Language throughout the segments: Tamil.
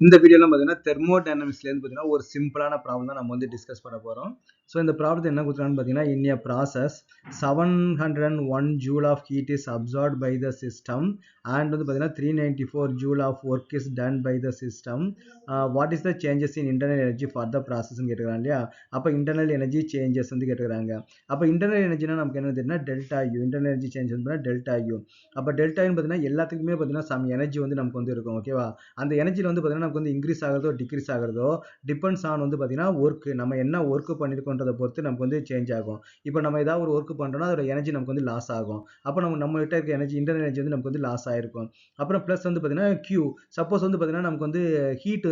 இந்த வீடியோல பார்த்தீங்கன்னா தெர்மோடைனமிக்ஸ்லேருந்து பார்த்தீங்கன்னா ஒரு சிம்பிளான ப்ராப்ளம் தான் நம்ம வந்து டிஸ்கஸ் பண்ண போகிறோம். ஸோ இந்த ப்ராப்ளத்தை என்ன கொடுத்துருக்காங்கன்னு பார்த்தீங்கன்னா in a process 701 joule of heat is absorbed by the system and வந்து பார்த்தீங்கன்னா 394 joule of work is done by the system. What is the changes in internal energy for the ப்ராசஸ்ன்னு கேட்டுக்கிறாங்க இல்லையா. அப்போ இன்டர்னல் எனர்ஜி சேஞ்சஸ் வந்து கேட்டுக்கிறாங்க. அப்போ இன்டர்னல் எனர்ஜினா நமக்கு என்ன தெரியுதுன்னா delta you. Internal energy change வந்து டெல்டா யூ. அப்போ டெல்டா யூன்னு பார்த்தீங்கன்னா எல்லாத்துக்குமே பார்த்தீங்கன்னா சம் எனர்ஜி வந்து நமக்கு வந்து இருக்கும். ஓகேவா. அந்த எனர்ஜியில் வந்து பார்த்தீங்கன்னா நமக்கு வந்து இன்க்ரீஸ் ஆகிறதோ டிக்ரீஸ் ஆகிறதோ டிபெண்ட்ஸ் ஆன் வந்து பார்த்தீங்கன்னா ஒர்க் நம்ம என்ன ஒர்க் பண்ணியிருக்கோன்றதை பொறுத்து நமக்கு வந்து சேஞ்ச் ஆகும். இப்போ நம்ம ஏதாவது ஒரு ஒர்க் பண்ணுறோம்னா அதோட எனர்ஜி நமக்கு வந்து லாஸ் ஆகும். அப்போ நம்மகிட்ட இருக்க எனர்ஜி இன்டர்னல் எனர்ஜி வந்து நமக்கு வந்து லாஸ் ஆயிருக்கும். அப்புறம் ப்ளஸ் வந்து பார்த்தீங்கன்னா கியூ. சப்போஸ் வந்து பார்த்தீங்கன்னா நமக்கு வந்து ஹீட்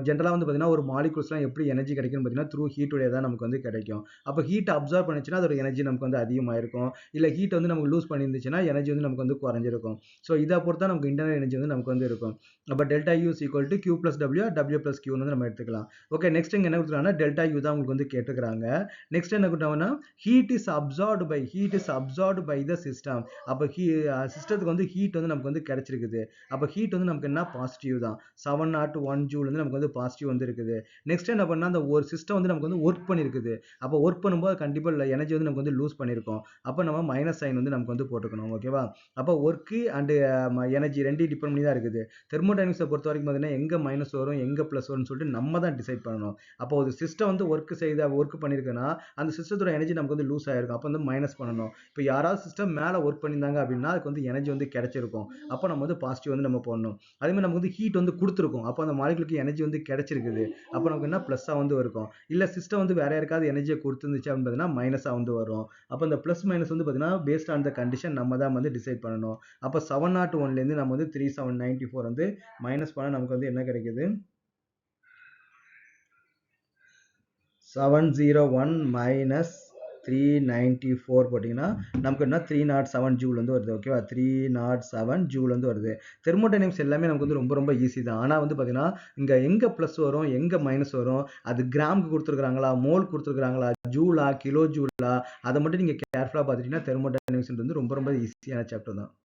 ஜென்ரலாக வந்து பார்த்தீங்கன்னா ஒரு மாலிகுல்ஸ்லாம் எப்படி எனர்ஜி கிடைக்கும்னு பார்த்தீங்கன்னா த்ரூ ஹீட்டுடைய தான் நமக்கு வந்து கிடைக்கும். அப்போ ஹீட் அப்சர்வ் பண்ணிச்சுன்னா அதோட எனர்ஜி நமக்கு வந்து அதிகமாக இருக்கும். இல்லை ஹீட் வந்து நமக்கு லூஸ் பண்ணியிருந்துச்சுன்னா எனர்ஜி வந்து நமக்கு வந்து குறைஞ்சிருக்கும். ஸோ இதை பொறுத்தா நமக்கு இன்டர்னல் எனர்ஜி வந்து நமக்கு வந்து இருக்கும். அப்போ delta U is equal to Q plus W W plus கியூன்னு வந்து நம்ம எடுத்துக்கலாம். ஓகே, நெக்ஸ்ட் இங்கே என்ன கொடுத்துருக்காங்கன்னா டெல்டா யூ தான் உங்களுக்கு வந்து கேட்டுக்கிறாங்க. நெக்ஸ்ட் என்ன கொடுத்தாங்கன்னா heat is absorbed by the system. அப்போ சிஸ்டத்துக்கு வந்து ஹீட் வந்து நமக்கு வந்து கிடைச்சிருக்குது. அப்போ ஹீட் வந்து நமக்கு என்ன பாசிட்டிவ் தான். 701 ஜூல் வந்து நமக்கு வந்து பாசிட்டிவ் வந்து இருக்குது. நெக்ஸ்ட் என்ன பண்ணால் அந்த ஒரு சிஸ்டம் வந்து நமக்கு வந்து ஒர்க் பண்ணியிருக்குது. அப்போ ஒர்க் பண்ணும்போது கண்டிப்பாக எனர்ஜி வந்து நமக்கு வந்து லூஸ் பண்ணியிருக்கோம். அப்போ நம்ம மைனஸ் சைன் வந்து நமக்கு வந்து போட்டுக்கணும். ஓகேவா. அப்போ ஒர்க்கு அண்டு எனர்ஜி ரெண்டையும் டிபெண்ட் பண்ணி தான் இருக்குது. தெர்மோடைனமிக்ஸை பொறுத்த வரைக்கும் பார்த்தீங்கன்னா எங்கே மைனஸ் வரும் எங்கே ப்ளஸ் வரும்னு சொல்லிட்டு நம்ம தான் டிசைட் பண்ணணும். அப்போ ஒரு சிஸ்டம் வந்து ஒர்க் பண்ணியிருக்குன்னா அந்த சிஸ்டத்தோட எனர்ஜி நமக்கு வந்து லூஸ் ஆயிருக்கும். அப்போ வந்து மைனஸ் பண்ணணும். இப்போ யாராவது சிஸ்டம் மேலே ஒர்க் பண்ணியிருந்தாங்க அப்படின்னா அதுக்கு வந்து எனர்ஜி வந்து கிடைச்சிருக்கும். அப்போ நம்ம வந்து பாசிட்டிவ் வந்து நம்ம போடணும். அதே மாதிரி நமக்கு வந்து ஹீட் வந்து கொடுத்துருக்கும். அப்போ அந்த மாலிகுலுக்கு எனர்ஜி வந்து கிடைச்சிருக்குது. அப்போ நமக்கு என்ன ப்ளஸ்ஸாக வந்து இருக்கும். இல்லை சிஸ்டம் வந்து வேற யாருக்காவது எனர்ஜியை கொடுத்துருந்துச்சு அப்படின்னு பார்த்தீங்கன்னா மைனஸாக வந்து வரும். அப்போ இந்த ப்ளஸ் மைனஸ் வந்து பார்த்தீங்கன்னா பேஸ்ட் ஆன் த கண்டிஷன் நம்ம தான் வந்து டிசைட் பண்ணணும். அப்போ 701லேருந்து நம்ம வந்து 3794 வந்து மைனஸ் பண்ண நமக்கு வந்து என்ன கிடைக்குது. 701 மைனஸ் 394 போட்டிங்கன்னா நமக்கு என்ன 307 ஜூல் வந்து வருது. ஓகேவா. 307 ஜூல் வந்து வருது. தெர்மோடைனமிக்ஸ் எல்லாமே நமக்கு வந்து ரொம்ப ரொம்ப ஈஸி தான். ஆனால் வந்து பார்த்தீங்கன்னா இங்கே எங்கே ப்ளஸ் வரும் எங்கே மைனஸ் வரும் அது கிராமுக்கு கொடுத்துருக்காங்களா மோல் கொடுத்துருக்காங்களா ஜூலா கிலோ ஜூலா அதை மட்டும் நீங்கள் கேர்ஃபுல்லாக பார்த்துட்டீங்கன்னா தெர்மோடைனமிக்ஸ் வந்து ரொம்ப ரொம்ப ஈஸியான சாப்டர் தான்.